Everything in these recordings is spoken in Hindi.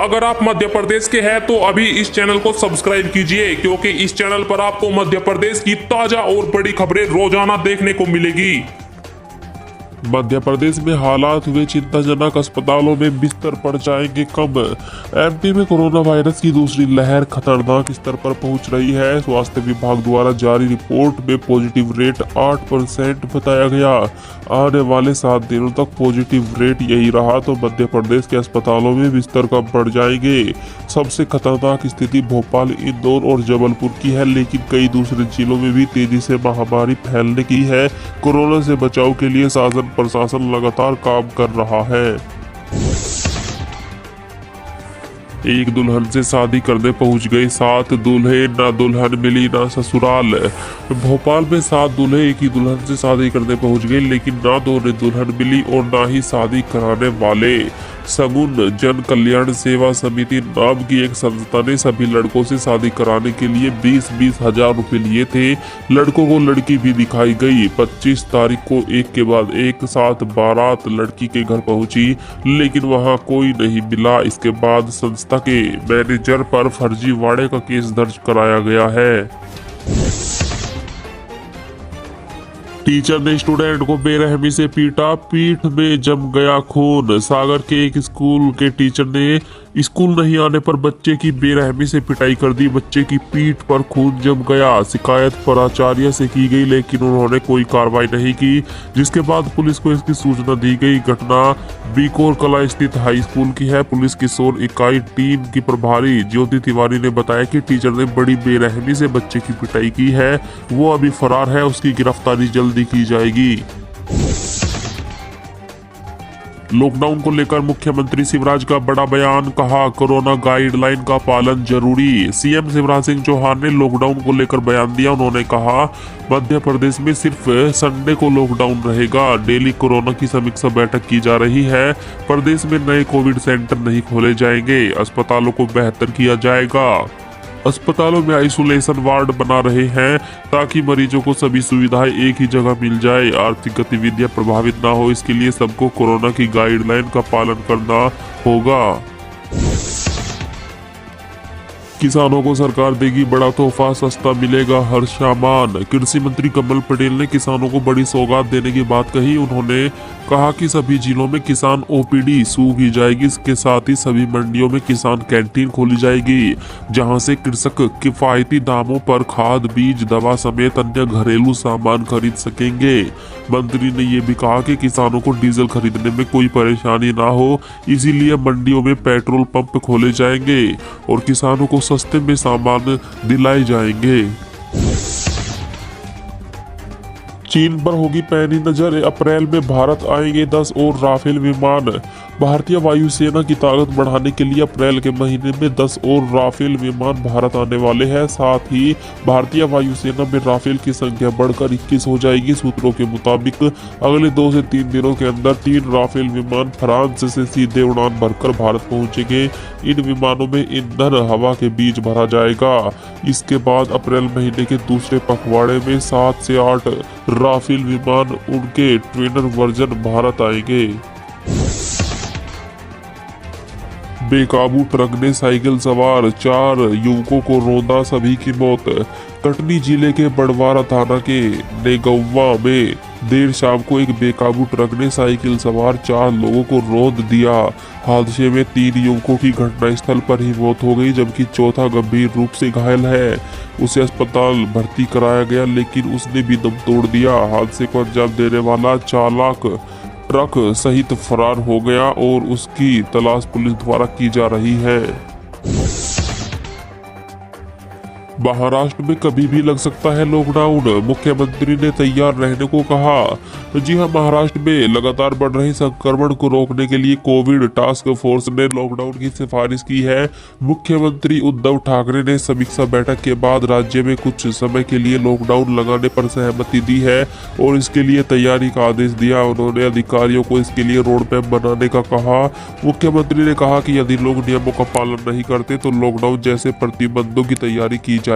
अगर आप मध्य प्रदेश के हैं तो अभी इस चैनल को सब्सक्राइब कीजिए, क्योंकि इस चैनल पर आपको मध्य प्रदेश की ताजा और बड़ी खबरें रोजाना देखने को मिलेगी। मध्य प्रदेश में हालात हुए चिंताजनक, अस्पतालों में बिस्तर पड़ जाएंगे कम। एमपी में कोरोना वायरस की दूसरी लहर खतरनाक स्तर पर पहुंच रही है। स्वास्थ्य विभाग द्वारा जारी रिपोर्ट में पॉजिटिव रेट 8% बताया गया। आने वाले 7 दिनों तक पॉजिटिव रेट यही रहा तो मध्य प्रदेश के अस्पतालों में बिस्तर कम पड़ जाएंगे। सबसे खतरनाक स्थिति भोपाल, इंदौर और जबलपुर की है, लेकिन कई दूसरे जिलों में भी तेजी से महामारी फैलने की है। कोरोना से बचाव के लिए शासन प्रशासन लगातार काम कर रहा है। एक दुल्हन से शादी करने पहुंच गए 7 दूल्हे, ना दुल्हन मिली ना ससुराल। भोपाल में 7 दूल्हे एक ही दुल्हन से शादी करने पहुंच गए, लेकिन ना तो उन्हें दुल्हन मिली और ना ही शादी कराने वाले। सगुन जन कल्याण सेवा समिति नाम की एक संस्था ने सभी लड़कों से शादी कराने के लिए 20-20 हजार रुपए लिए थे। लड़कों को लड़की भी दिखाई गई। 25 तारीख को एक के बाद एक साथ बारात लड़की के घर पहुंची, लेकिन वहां कोई नहीं मिला। इसके बाद संस्था के मैनेजर पर फर्जीवाड़े का केस दर्ज कराया गया है। टीचर ने स्टूडेंट को बेरहमी से पीटा, पीठ में जम गया खून। सागर के एक स्कूल के टीचर ने स्कूल नहीं आने पर बच्चे की बेरहमी से पिटाई कर दी। बच्चे की पीठ पर खून जम गया। शिकायत प्राचार्य से की गई, लेकिन उन्होंने कोई कार्रवाई नहीं की, जिसके बाद पुलिस को इसकी सूचना दी गई। घटना बीकोर कला स्थित हाई स्कूल की है। पुलिस की किशोर इकाई टीम की प्रभारी ज्योति तिवारी ने बताया कि टीचर ने बड़ी बेरहमी से बच्चे की पिटाई की है। वो अभी फरार है, उसकी गिरफ्तारी जल्दी की जाएगी। लॉकडाउन को लेकर मुख्यमंत्री शिवराज का बड़ा बयान, कहा कोरोना गाइडलाइन का पालन जरूरी। सीएम शिवराज सिंह चौहान ने लॉकडाउन को लेकर बयान दिया। उन्होंने कहा मध्य प्रदेश में सिर्फ संडे को लॉकडाउन रहेगा। डेली कोरोना की समीक्षा बैठक की जा रही है। प्रदेश में नए कोविड सेंटर नहीं खोले जाएंगे। अस्पतालों को बेहतर किया जाएगा। अस्पतालों में आइसोलेशन वार्ड बना रहे हैं ताकि मरीजों को सभी सुविधाएं एक ही जगह मिल जाए। आर्थिक गतिविधियां प्रभावित ना हो, इसके लिए सबको कोरोना की गाइडलाइन का पालन करना होगा। किसानों को सरकार देगी बड़ा तोहफा, सस्ता मिलेगा हर सामान। कृषि मंत्री कमल पटेल ने किसानों को बड़ी सौगात देने की बात कही। उन्होंने कहा कि सभी जिलों में किसान ओपीडी शुरू की जाएगी। इसके साथ ही सभी मंडियों में किसान कैंटीन खोली जाएगी, जहां से कृषक किफायती दामों पर खाद, बीज, दवा समेत अन्य घरेलू सामान खरीद सकेंगे। मंत्री ने ये भी कहा कि किसानों को डीजल खरीदने में कोई परेशानी ना हो, इसीलिए मंडियों में पेट्रोल पंप खोले जाएंगे और किसानों को सस्ते में सामान दिलाए जाएंगे। चीन पर होगी पैनी नजर। अप्रैल में भारत आएंगे 10 और राफेल विमान। भारतीय वायुसेना की ताकत बढ़ाने के लिए अप्रैल के महीने में 10 और राफेल विमान भारत आने वाले हैं। साथ ही भारतीय वायुसेना में राफेल की संख्या बढ़कर 21 हो जाएगी। सूत्रों के मुताबिक अगले 2 से 3 दिनों के अंदर 3 राफेल विमान फ्रांस से सीधे उड़ान भरकर भारत पहुंचेंगे। इन विमानों में ईंधन हवा के बीच भरा जाएगा। इसके बाद अप्रैल महीने के दूसरे पखवाड़े में 7 से 8 राफेल विमान उनके ट्रेनर वर्जन भारत आएंगे। बेकाबू ट्रक ने साइकिल सवार 4 युवकों को रौंदा, सभी की मौत। कटनी जिले के बड़वारा थाना के नेगौवा में देर शाम को एक बेकाबू ट्रक ने साइकिल सवार 4 लोगों को रौंद दिया। हादसे में 3 युवकों की घटनास्थल पर ही मौत हो गई, जबकि चौथा गंभीर रूप से घायल है। उसे अस्पताल भर्ती कराया गया, लेकिन उसने भी दम तोड़ दिया। हादसे को अंजाम देने वाला चालक ट्रक सहित फरार हो गया और उसकी तलाश पुलिस द्वारा की जा रही है। महाराष्ट्र में कभी भी लग सकता है लॉकडाउन, मुख्यमंत्री ने तैयार रहने को कहा। जी हां, महाराष्ट्र में लगातार बढ़ रहे संक्रमण को रोकने के लिए कोविड टास्क फोर्स ने लॉकडाउन की सिफारिश की है। मुख्यमंत्री उद्धव ठाकरे ने समीक्षा बैठक के बाद राज्य में कुछ समय के लिए लॉकडाउन लगाने पर सहमति दी है और इसके लिए तैयारी का आदेश दिया। उन्होंने अधिकारियों को इसके लिए रोड मैप बनाने का कहा। मुख्यमंत्री ने कहा कि यदि लोग नियमों का पालन नहीं करते तो लॉकडाउन जैसे प्रतिबंधों की तैयारी की जाए।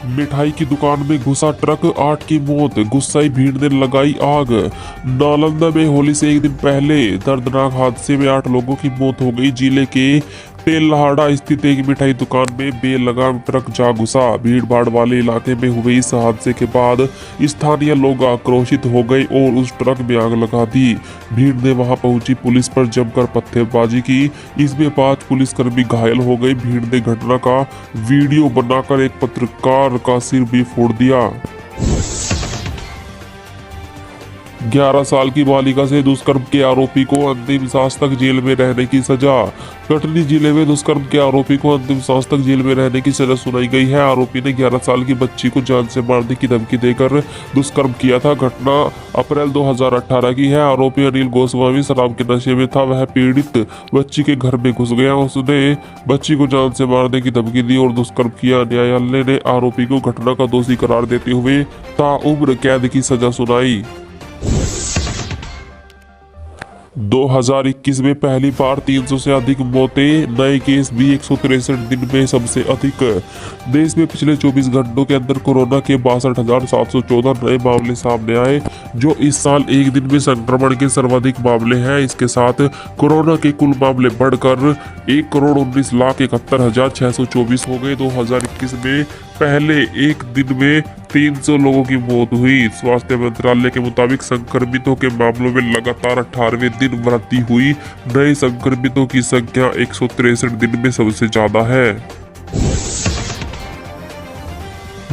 मिठाई की दुकान में घुसा ट्रक, 8 की मौत, गुस्साई भीड़ ने लगाई आग। नालंदा में होली से एक दिन पहले दर्दनाक हादसे में 8 लोगों की मौत हो गई। जिले के तेलहाड़ा स्थित एक मिठाई दुकान में बेलगाम ट्रक जा घुसा। भीड़ भाड़ वाले इलाके में हुए इस हादसे के बाद स्थानीय लोग आक्रोशित हो गए और उस ट्रक में आग लगा दी। भीड़ ने वहां पहुंची पुलिस पर जमकर पत्थरबाजी की। इसमें 5 पुलिसकर्मी घायल हो गए। भीड़ ने घटना का वीडियो बनाकर एक पत्रकार का सिर भी फोड़ दिया। 11 साल की बालिका से दुष्कर्म के आरोपी को अंतिम सांस तक जेल में रहने की सजा। कटनी जिले में दुष्कर्म के आरोपी को अंतिम सांस तक जेल में रहने की सजा सुनाई गई है। आरोपी ने 11 साल की बच्ची को जान से मारने की धमकी देकर दुष्कर्म किया था। घटना अप्रैल 2018 की है। आरोपी अनिल गोस्वामी शराब के नशे में था। वह पीड़ित बच्ची के घर में घुस गया। उसने बच्ची को जान से मारने की धमकी दी और दुष्कर्म किया। न्यायालय ने आरोपी को घटना का दोषी करार देते हुए ताउम्र कैद की सजा सुनाई। 2021 में पहली बार 300 से अधिक मौतें, नए केस भी 163 दिन में सबसे अधिक। देश में पिछले 24 घंटों के अंदर कोरोना के 62,714 नए मामले सामने आए, जो इस साल एक दिन में संक्रमण के सर्वाधिक मामले हैं। इसके साथ कोरोना के कुल मामले बढ़कर 1,19,71,624 हो गए। 2021 में पहले एक दिन में 300 लोगों की मौत हुई। स्वास्थ्य मंत्रालय के मुताबिक संक्रमितों के मामलों में लगातार 18वें दिन वृद्धि हुई। नए संक्रमितों की संख्या 163 दिन में सबसे ज्यादा है।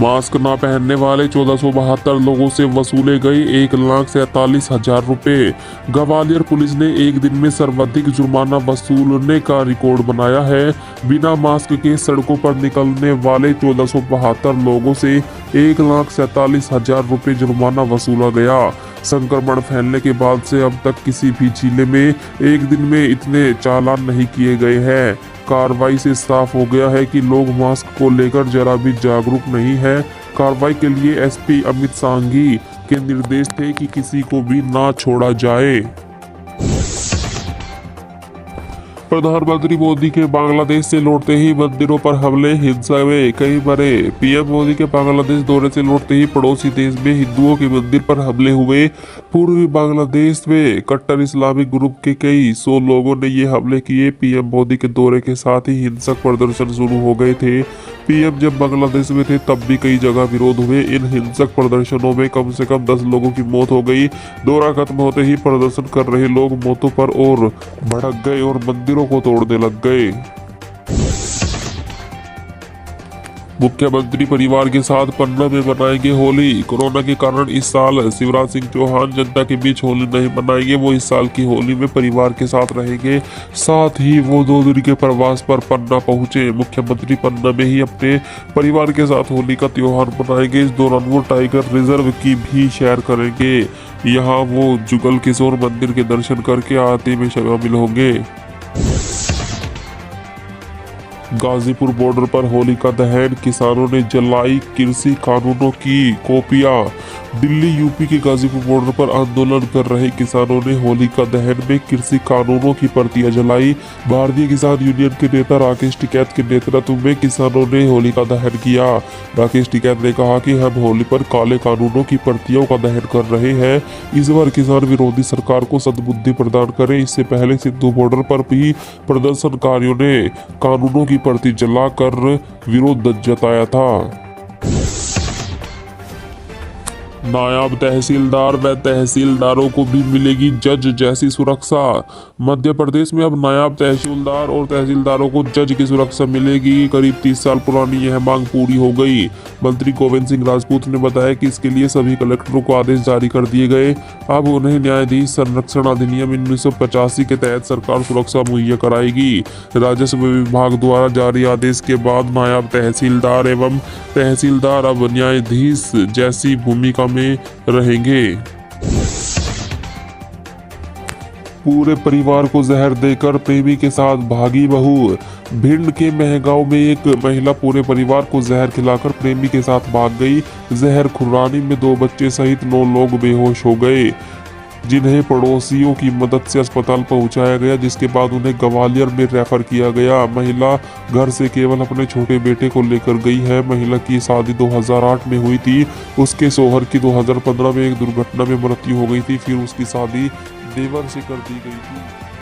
मास्क न पहनने वाले 1472 लोगों से वसूले गए 1,47,000 रुपए। ग्वालियर पुलिस ने एक दिन में सर्वाधिक जुर्माना वसूलने का रिकॉर्ड बनाया है। बिना मास्क के सड़कों पर निकलने वाले 1472 लोगों से 1,47,000 रुपए जुर्माना वसूला गया। संक्रमण फैलने के बाद से अब तक किसी भी जिले में एक दिन में इतने चालान नहीं किए गए हैं। कार्रवाई से साफ हो गया है कि लोग मास्क को लेकर जरा भी जागरूक नहीं है। कार्रवाई के लिए एसपी अमित सांघी के निर्देश थे कि किसी को भी ना छोड़ा जाए। प्रधानमंत्री मोदी के बांग्लादेश से लौटते ही मंदिरों पर हमले, हिंसा में कई मरे। पीएम मोदी के बांग्लादेश दौरे से लौटते ही पड़ोसी देश में हिंदुओं के मंदिर पर हमले हुए। पूर्वी बांग्लादेश में कट्टर इस्लामिक ग्रुप के कई 100 लोगों ने ये हमले किए। पीएम मोदी के दौरे के साथ ही हिंसक प्रदर्शन शुरू हो गए थे। पीएम जब बांग्लादेश में थे तब भी कई जगह विरोध हुए। इन हिंसक प्रदर्शनों में कम से कम 10 लोगों की मौत हो गई। दौरा खत्म होते ही प्रदर्शन कर रहे लोग मौतों पर और भड़क गए और मंदिरों को तोड़ने लग गए। मुख्यमंत्री परिवार के साथ पन्ना में मनाएंगे होली। कोरोना के कारण इस साल शिवराज सिंह चौहान जनता के बीच होली नहीं मनाएंगे। वो इस साल की होली में परिवार के साथ रहेंगे। साथ ही वो 2 दिन के प्रवास पर पन्ना पहुंचे। मुख्यमंत्री पन्ना में ही अपने परिवार के साथ होली का त्योहार मनाएंगे। इस दौरान वो टाइगर रिजर्व की भी सैर करेंगे। यहाँ वो जुगल किशोर मंदिर के दर्शन करके आरती में शामिल होंगे। गाजीपुर बॉर्डर पर होली का दहन, किसानों ने जलाई कृषि कानूनों की कॉपियां। दिल्ली यूपी के गाजीपुर बॉर्डर पर आंदोलन कर रहे किसानों ने होली का दहन में कृषि कानूनों की प्रतियां जलाई। भारतीय किसान यूनियन के नेता राकेश टिकैत के नेतृत्व में किसानों ने होली का दहन किया। राकेश टिकैत ने कहा कि हम होली पर काले कानूनों की प्रतियों का दहन कर रहे हैं। इस बार किसान विरोधी सरकार को सद्बुद्धि प्रदान करें। इससे पहले सिंधु बॉर्डर पर भी प्रदर्शनकारियों ने कानूनों की प्रति जलाकर विरोध जताया था। नायब तहसीलदार व तहसीलदारों को भी मिलेगी जज जैसी सुरक्षा। मध्य प्रदेश में अब नायब तहसीलदार और तहसीलदारों को जज की सुरक्षा मिलेगी। करीब 30 साल पुरानी यह मांग पूरी हो गई। मंत्री गोविंद सिंह राजपूत ने बताया कि इसके लिए सभी कलेक्टरों को आदेश जारी कर दिए गए। अब उन्हें न्यायाधीश संरक्षण अधिनियम 1985 के तहत सरकार सुरक्षा मुहैया कराएगी। राजस्व विभाग द्वारा जारी आदेश के बाद नायब तहसीलदार एवं तहसीलदार अब न्यायाधीश जैसी भूमिका में रहेंगे। पूरे परिवार को जहर देकर प्रेमी के साथ भागी बहू। भिंड के महगांव में एक महिला पूरे परिवार को जहर खिलाकर प्रेमी के साथ भाग गई। जहर खुरानी में 2 बच्चे सहित 9 लोग बेहोश हो गए। जिन्हें पड़ोसियों की मदद से अस्पताल पहुंचाया गया, जिसके बाद उन्हें ग्वालियर में रेफर किया गया। महिला घर से केवल अपने छोटे बेटे को लेकर गई है। महिला की शादी 2008 में हुई थी। उसके शौहर की 2015 में एक दुर्घटना में मृत्यु हो गई थी। फिर उसकी शादी देवर से कर दी गई थी।